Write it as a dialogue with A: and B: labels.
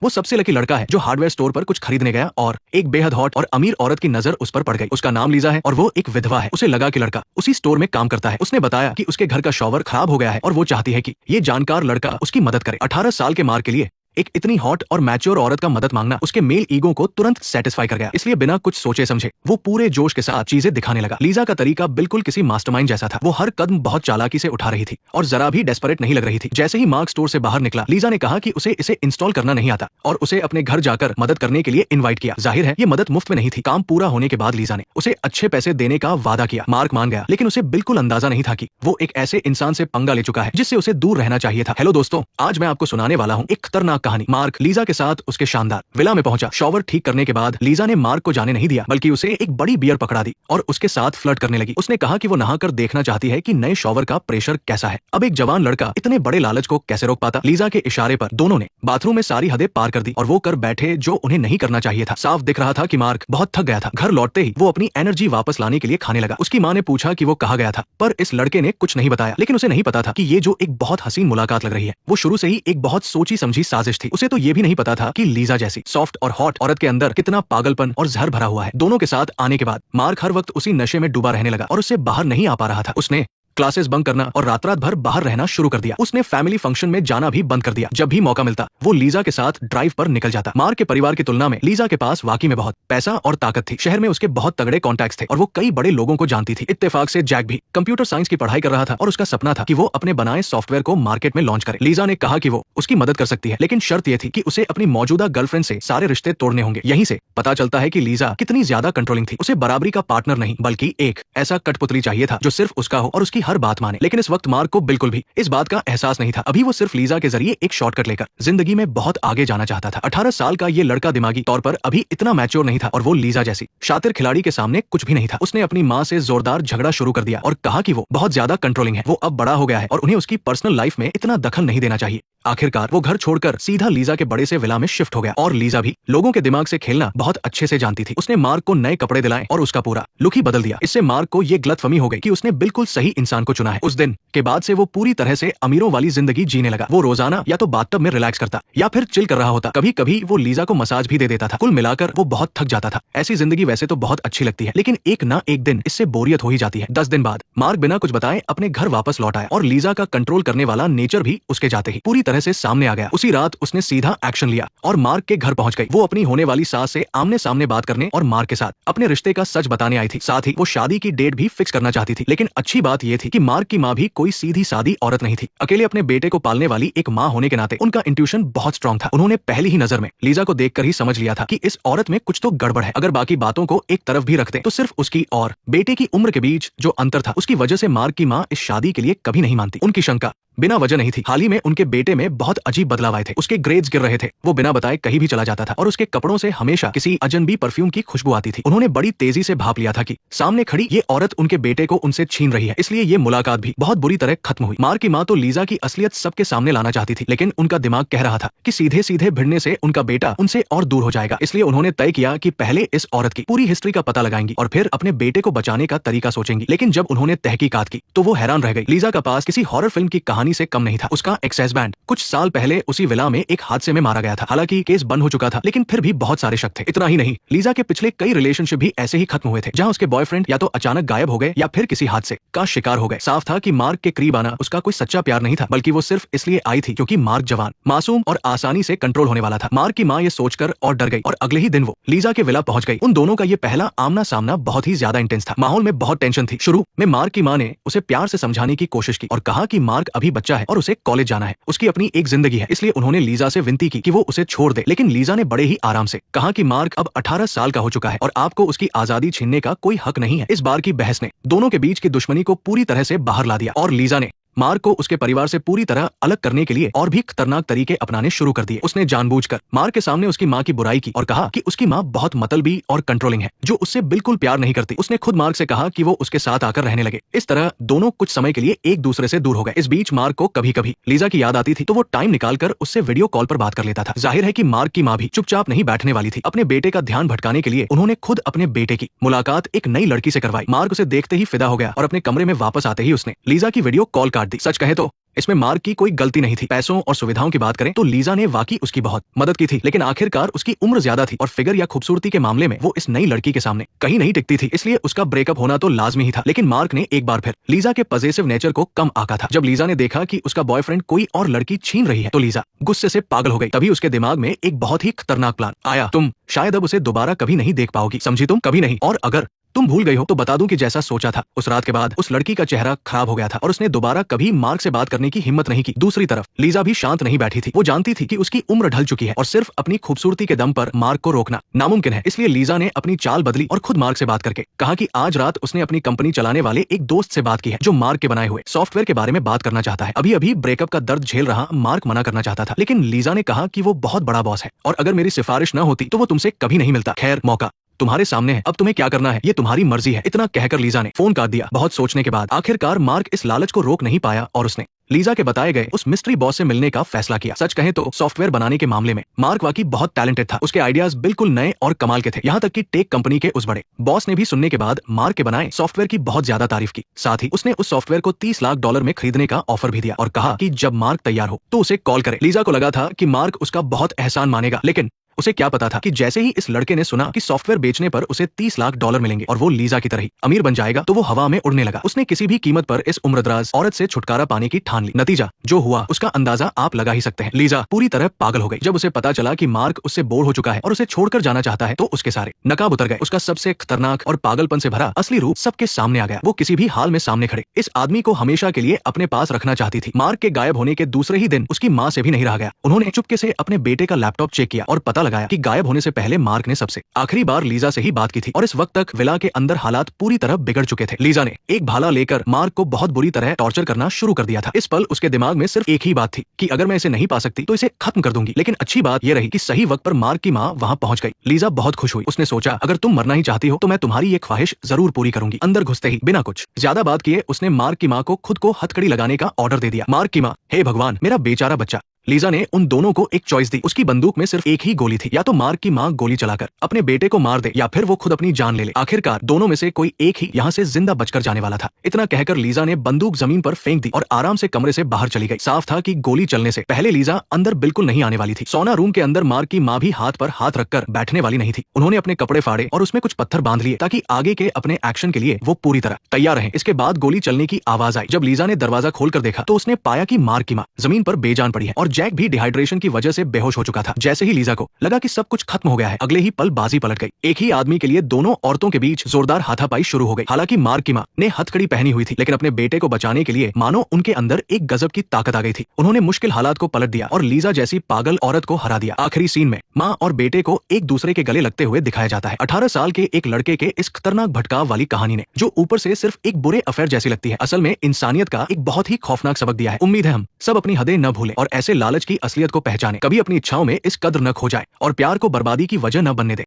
A: वो सबसे लकी लड़का है जो हार्डवेयर स्टोर पर कुछ खरीदने गया और एक बेहद हॉट और अमीर औरत की नजर उस पर पड़ गई। उसका नाम लीजा है और वो एक विधवा है। उसे लगा कि लड़का उसी स्टोर में काम करता है। उसने बताया कि उसके घर का शॉवर खराब हो गया है और वो चाहती है कि ये जानकार लड़का उसकी मदद करे। 18 साल के मार्क के लिए एक इतनी हॉट और मैच्योर औरत का मदद मांगना उसके मेल ईगो को तुरंत सेटिस्फाई कर गया। इसलिए बिना कुछ सोचे समझे वो पूरे जोश के साथ चीजें दिखाने लगा। लीजा का तरीका बिल्कुल किसी मास्टरमाइंड जैसा था। वो हर कदम बहुत चालाकी से उठा रही थी और जरा भी डेस्परेट नहीं लग रही थी। जैसे ही मार्क स्टोर से बाहर निकला, लीजा ने कहा कि उसे इसे इंस्टॉल करना नहीं आता और उसे अपने घर जाकर मदद करने के लिए इन्वाइट किया। जाहिर है ये मदद मुफ्त में नहीं थी। काम पूरा होने के बाद लीजा ने उसे अच्छे पैसे देने का वादा किया। मार्क मान गया, लेकिन उसे बिल्कुल अंदाजा नहीं था कि वो एक ऐसे इंसान से पंगा ले चुका है जिससे उसे दूर रहना चाहिए था। हेलो दोस्तों, आज मैं आपको सुनाने वाला हूँ एक खतरनाक कहानी। मार्क लीजा के साथ उसके शानदार विला में पहुंचा। शॉवर ठीक करने के बाद लीजा ने मार्क को जाने नहीं दिया, बल्कि उसे एक बड़ी बियर पकड़ा दी और उसके साथ फ्लर्ट करने लगी। उसने कहा कि वो नहाकर देखना चाहती है कि नए शॉवर का प्रेशर कैसा है। अब एक जवान लड़का इतने बड़े लालच को कैसे रोक पाता। लीजा के इशारे पर दोनों ने बाथरूम में सारी हदें पार कर दी और वो कर बैठे जो उन्हें नहीं करना चाहिए था। साफ दिख रहा था कि मार्क बहुत थक गया था। घर लौटते ही वो अपनी एनर्जी वापस लाने के लिए खाने लगा। उसकी माँ ने पूछा कि वो कहाँ गया था, पर इस लड़के ने कुछ नहीं बताया। लेकिन उसे नहीं पता था कि ये जो एक बहुत हसीन मुलाकात लग रही है वो शुरू से ही एक बहुत सोची समझी साजिश थी। उसे तो ये भी नहीं पता था कि लीजा जैसी सॉफ्ट और हॉट औरत के अंदर कितना पागलपन और जहर भरा हुआ है। दोनों के साथ आने के बाद मार्क हर वक्त उसी नशे में डूबा रहने लगा और उससे बाहर नहीं आ पा रहा था। उसने क्लासेस बंक करना और रात रात भर बाहर रहना शुरू कर दिया। उसने फैमिली फंक्शन में जाना भी बंद कर दिया। जब भी मौका मिलता वो लीजा के साथ ड्राइव पर निकल जाता। मार्क के परिवार की तुलना में लीजा के पास वाकई में बहुत पैसा और ताकत थी। शहर में उसके बहुत तगड़े कॉन्टैक्ट्स थे और वो कई बड़े लोगों को जानती थी। इत्तेफाक से जैक भी कंप्यूटर साइंस की पढ़ाई कर रहा था और उसका सपना था कि वो अपने बनाए सॉफ्टवेयर को मार्केट में लॉन्च करे। लीजा ने कहा कि वो उसकी मदद कर सकती है, लेकिन शर्त यह थी कि उसे अपनी मौजूदा गर्लफ्रेंड से सारे रिश्ते तोड़ने होंगे। यहीं से पता चलता है कि लीजा कितनी ज्यादा कंट्रोलिंग थी। उसे बराबरी का पार्टनर नहीं, बल्कि एक ऐसा कठपुतली चाहिए था जो सिर्फ उसका हो और उसकी हर बात माने। लेकिन इस वक्त मार्क को बिल्कुल भी इस बात का एहसास नहीं था। अभी वो सिर्फ लीजा के जरिए एक शॉर्टकट लेकर जिंदगी में बहुत आगे जाना चाहता था। 18 साल का ये लड़का दिमागी तौर पर अभी इतना मैच्योर नहीं था और वो लीजा जैसी शातिर खिलाड़ी के सामने कुछ भी नहीं था। उसने अपनी माँ से जोरदार झगड़ा शुरू कर दिया और कहा कि वो बहुत ज्यादा कंट्रोलिंग है। वो अब बड़ा हो गया है और उन्हें उसकी पर्सनल लाइफ में इतना दखल नहीं देना चाहिए। आखिरकार वो घर छोड़कर सीधा लीजा के बड़े से विला में शिफ्ट हो गया और लीजा भी लोगों के दिमाग से खेलना बहुत अच्छे से जानती थी। उसने मार्क को नए कपड़े दिलाए और उसका पूरा लुक ही बदल दिया। इससे मार्क को ये गलतफहमी हो गई कि उसने बिल्कुल सही इंसान को चुना है। उस दिन के बाद से वो पूरी तरह से अमीरों वाली जिंदगी जीने लगा। वो रोजाना या तो बाथटब में रिलैक्स करता या फिर चिल कर रहा होता। कभी कभी वो लीजा को मसाज भी दे देता था। कुल मिलाकर वो बहुत थक जाता था। ऐसी जिंदगी वैसे तो बहुत अच्छी लगती है, लेकिन एक ना एक दिन इससे बोरियत हो ही जाती है। 10 दिन बाद मार्क बिना कुछ बताए अपने घर वापस लौट आया और लीजा का कंट्रोल करने वाला नेचर भी उसके जाते ही पूरी तरह से सामने आ गया। उसी रात उसने सीधा एक्शन लिया और मार्क के घर पहुंच गई। वो अपनी होने वाली सास से आमने सामने बात करने और मार्क के साथ अपने रिश्ते का सच बताने आई थी। साथ ही वो शादी की डेट भी फिक्स करना चाहती थी। लेकिन अच्छी बात यह थी कि मार्क की माँ भी कोई सीधी सादी औरत नहीं थी। अकेले अपने बेटे को पालने वाली एक माँ होने के नाते उनका इंट्यूशन बहुत स्ट्रांग था। उन्होंने पहली ही नजर में लीजा को देखकर ही समझ लिया था कि इस औरत में कुछ तो गड़बड़ है। अगर बाकी बातों को एक तरफ भी रखते तो सिर्फ उसकी और बेटे की उम्र के बीच जो अंतर था उसकी वजह से मार्क की माँ इस शादी के लिए कभी नहीं मानती। उनकी शंका बिना वजह नहीं थी। हाल ही में उनके बेटे में बहुत अजीब बदलाव आए थे। उसके ग्रेड्स गिर रहे थे, वो बिना बताए कहीं भी चला जाता था और उसके कपड़ों से हमेशा किसी अजनबी परफ्यूम की खुशबू आती थी। उन्होंने बड़ी तेजी से भाप लिया था कि सामने खड़ी ये औरत उनके बेटे को उनसे छीन रही है। इसलिए ये मुलाकात भी बहुत बुरी तरह खत्म हुई। मार्क की माँ तो लीजा की असलियत सबके सामने लाना चाहती थी, लेकिन उनका दिमाग कह रहा था कि सीधे सीधे भिड़ने से उनका बेटा उनसे और दूर हो जाएगा। इसलिए उन्होंने तय किया कि पहले इस औरत की पूरी हिस्ट्री का पता लगाएंगी और फिर अपने बेटे को बचाने का तरीका सोचेंगी। लेकिन जब उन्होंने तहकीकात की तो वो हैरान रह गई। लीजा का पास किसी हॉरर फिल्म की कहानी से कम नहीं था। उसका एक्सेस बैंड कुछ साल पहले उसी विला में एक हादसे में मारा गया था। हालांकि केस बंद हो चुका था, लेकिन फिर भी बहुत सारे शक थे। इतना ही नहीं, लीजा के पिछले कई रिलेशनशिप भी ऐसे ही खत्म हुए थे, जहां उसके बॉयफ्रेंड या तो अचानक गायब हो गए या फिर किसी हादसे का शिकार हो गए। साफ था कि मार्क के करीब आना उसका कोई सच्चा प्यार नहीं था, बल्कि वो सिर्फ इसलिए आई थी क्योंकि मार्क जवान, मासूम और आसानी से कंट्रोल होने वाला था। मार्क की माँ ये सोचकर और डर गई और अगले ही दिन वो लीजा के विला पहुंच गई। उन दोनों का ये पहला आमना सामना बहुत ही ज्यादा इंटेंस था। माहौल में बहुत टेंशन थी। शुरू में मार्क की माँ ने उसे प्यार से समझाने की कोशिश की और कहा कि मार्क अभी बच्चा है और उसे कॉलेज जाना है, उसकी अपनी एक जिंदगी है। इसलिए उन्होंने लीजा से विनती की कि वो उसे छोड़ दे। लेकिन लीजा ने बड़े ही आराम से कहा कि मार्क अब 18 साल का हो चुका है और आपको उसकी आजादी छीनने का कोई हक नहीं है। इस बार की बहस ने दोनों के बीच की दुश्मनी को पूरी तरह से बाहर ला दिया और लीजा ने मार्क को उसके परिवार से पूरी तरह अलग करने के लिए और भी खतरनाक तरीके अपनाने शुरू कर दिए। उसने जानबूझकर मार्क के सामने उसकी माँ की बुराई की और कहा कि उसकी माँ बहुत मतलबी और कंट्रोलिंग है, जो उससे बिल्कुल प्यार नहीं करती। उसने खुद मार्क से कहा कि वो उसके साथ आकर रहने लगे। इस तरह दोनों कुछ समय के लिए एक दूसरे से दूर हो गए। इस बीच मार्क को कभी कभी लीजा की याद आती थी तो वो टाइम निकालकर उससे वीडियो कॉल पर बात कर लेता था। जाहिर है कि मार्क की माँ भी चुपचाप नहीं बैठने वाली थी। अपने बेटे का ध्यान भटकाने के लिए उन्होंने खुद अपने बेटे की मुलाकात एक नई लड़की से करवाई। मार्क उसे देखते ही फिदा हो गया और अपने कमरे में वापस आते ही उसने लीजा की वीडियो कॉल काट काट दी। सच कहे तो इसमें मार्क की कोई गलती नहीं थी। पैसों और सुविधाओं की बात करें तो लीजा ने वाकई उसकी बहुत मदद की थी, लेकिन आखिरकार उसकी उम्र ज्यादा थी और फिगर या खूबसूरती के मामले में वो इस नई लड़की के सामने कहीं नहीं टिकती थी, इसलिए उसका ब्रेकअप होना तो लाजमी ही था। लेकिन मार्क ने एक बार फिर लीजा के पजेसिव नेचर को कम आका था। जब लीजा ने देखा कि उसका बॉयफ्रेंड कोई और लड़की छीन रही है तो लीजा गुस्से से पागल हो गई। तभी उसके दिमाग में एक बहुत ही खतरनाक प्लान आया। तुम शायद अब उसे दोबारा कभी नहीं देख पाओगी, समझी तुम, कभी नहीं। और अगर तुम भूल गई हो तो बता दूं कि जैसा सोचा था उस रात के बाद उस लड़की का चेहरा खराब हो गया था और उसने दोबारा कभी मार्क से बात करने की हिम्मत नहीं की। दूसरी तरफ लीजा भी शांत नहीं बैठी थी। वो जानती थी कि उसकी उम्र ढल चुकी है और सिर्फ अपनी खूबसूरती के दम पर मार्क को रोकना नामुमकिन है। इसलिए लीजा ने अपनी चाल बदली और खुद मार्क से बात करके कहा कि आज रात उसने अपनी कंपनी चलाने वाले एक दोस्त से बात की है जो मार्क के बनाए हुए सॉफ्टवेयर के बारे में बात करना चाहता है। अभी अभी ब्रेकअप का दर्द झेल रहा मार्क मना करना चाहता था, लेकिन लीजा ने कहा कि वो बहुत बड़ा बॉस है और अगर मेरी सिफारिश न होती तो वो तुमसे कभी नहीं मिलता। खैर, मौका तुम्हारे सामने है, अब तुम्हें क्या करना है ये तुम्हारी मर्जी है। इतना कहकर लीजा ने फोन काट दिया। बहुत सोचने के बाद आखिरकार मार्क इस लालच को रोक नहीं पाया और उसने लीजा के बताए गए उस मिस्ट्री बॉस से मिलने का फैसला किया। सच कहें तो सॉफ्टवेयर बनाने के मामले में मार्क वाकई बहुत टैलेंटेड था। उसके आइडियाज बिल्कुल नए और कमाल के थे। यहाँ तक कि टेक कंपनी के उस बड़े बॉस ने भी सुनने के बाद मार्क के बनाए सॉफ्टवेयर की बहुत ज्यादा तारीफ की। साथ ही उसने उस सॉफ्टवेयर को $30 लाख में खरीदने का ऑफर भी दिया और कहा कि जब मार्क तैयार हो तो उसे कॉल करे। लीजा को लगा था कि मार्क उसका बहुत एहसान मानेगा, लेकिन उसे क्या पता था कि जैसे ही इस लड़के ने सुना कि सॉफ्टवेयर बेचने पर उसे $30 लाख मिलेंगे और वो लीजा की तरह ही अमीर बन जाएगा तो वो हवा में उड़ने लगा। उसने किसी भी कीमत पर इस उम्रदराज औरत से छुटकारा पाने की ठान ली। नतीजा जो हुआ उसका अंदाजा आप लगा ही सकते हैं। लीजा पूरी तरह पागल हो गई जब उसे पता चला कि मार्क उससे बोर हो चुका है और उसे छोड़कर जाना चाहता है तो उसके सारे नकाब उतर गए। उसका सबसे खतरनाक और पागलपन से भरा असली रूप सबके सामने आ गया। वो किसी भी हाल में सामने खड़े इस आदमी को हमेशा के लिए अपने पास रखना चाहती थी। मार्क के गायब होने के दूसरे ही दिन उसकी माँ से भी नहीं रहा गया। उन्होंने चुपके से अपने बेटे का लैपटॉप चेक किया और पता लगाया कि गायब होने से पहले मार्क ने सबसे आखिरी बार लीजा से ही बात की थी और इस वक्त तक विला के अंदर हालात पूरी तरह बिगड़ चुके थे। लीजा ने एक भाला लेकर मार्क को बहुत बुरी तरह टॉर्चर करना शुरू कर दिया था। इस पल उसके दिमाग में सिर्फ एक ही बात थी कि अगर मैं इसे नहीं पा सकती तो इसे खत्म कर दूंगी। लेकिन अच्छी बात यह रही कि सही वक्त पर मार्क की माँ वहाँ पहुंच गई। लीजा बहुत खुश हुई। उसने सोचा अगर तुम मरना ही चाहती हो तो मैं तुम्हारी ये ख्वाहिश जरूर पूरी करूंगी। अंदर घुसते ही बिना कुछ ज्यादा बात किए उसने मार्क की माँ को खुद को हथकड़ी लगाने का ऑर्डर दे दिया। मार्क की माँ, हे भगवान, मेरा बेचारा बच्चा। लीजा ने उन दोनों को एक चॉइस दी। उसकी बंदूक में सिर्फ एक ही गोली थी, या तो मार्क की माँ गोली चलाकर अपने बेटे को मार दे या फिर वो खुद अपनी जान ले ले। आखिरकार दोनों में से कोई एक ही यहाँ से जिंदा बचकर जाने वाला था। इतना कहकर लीजा ने बंदूक जमीन पर फेंक दी और आराम से कमरे से बाहर चली गई। साफ था कि गोली चलने से पहले लीजा अंदर बिल्कुल नहीं आने वाली थी। सोना रूम के अंदर मार्क की माँ भी हाथ पर हाथ रखकर बैठने वाली नहीं थी। उन्होंने अपने कपड़े फाड़े और उसमें कुछ पत्थर बांध लिए ताकि आगे के अपने एक्शन के लिए वो पूरी तरह तैयार रहे। इसके बाद गोली चलने की आवाज आई। जब लीजा ने दरवाजा खोलकर देखा तो उसने पाया कि मार्क की माँ जमीन पर बेजान पड़ी है और जैक भी डिहाइड्रेशन की वजह से बेहोश हो चुका था। जैसे ही लीजा को लगा कि सब कुछ खत्म हो गया है, अगले ही पल बाजी पलट गई। एक ही आदमी के लिए दोनों औरतों के बीच जोरदार हाथापाई शुरू हो गई। हालांकि मार्क की मां ने हथकड़ी पहनी हुई थी, लेकिन अपने बेटे को बचाने के लिए मानो उनके अंदर एक गजब की ताकत आ गई थी। उन्होंने मुश्किल हालात को पलट दिया और लीजा जैसी पागल औरत को हरा दिया। आखिरी सीन में माँ और बेटे को एक दूसरे के गले लगते हुए दिखाया जाता है। 18 साल के एक लड़के के इस खतरनाक भटकाव वाली कहानी ने, जो ऊपर से सिर्फ एक बुरे अफेयर जैसी लगती है, असल में इंसानियत का एक बहुत ही खौफनाक सबक दिया है। उम्मीद है हम सब अपनी हदें न भूलें और ऐसे लालच की असलियत को पहचाने, कभी अपनी इच्छाओं में इस कद्र न खो जाए और प्यार को बर्बादी की वजह न बनने दे।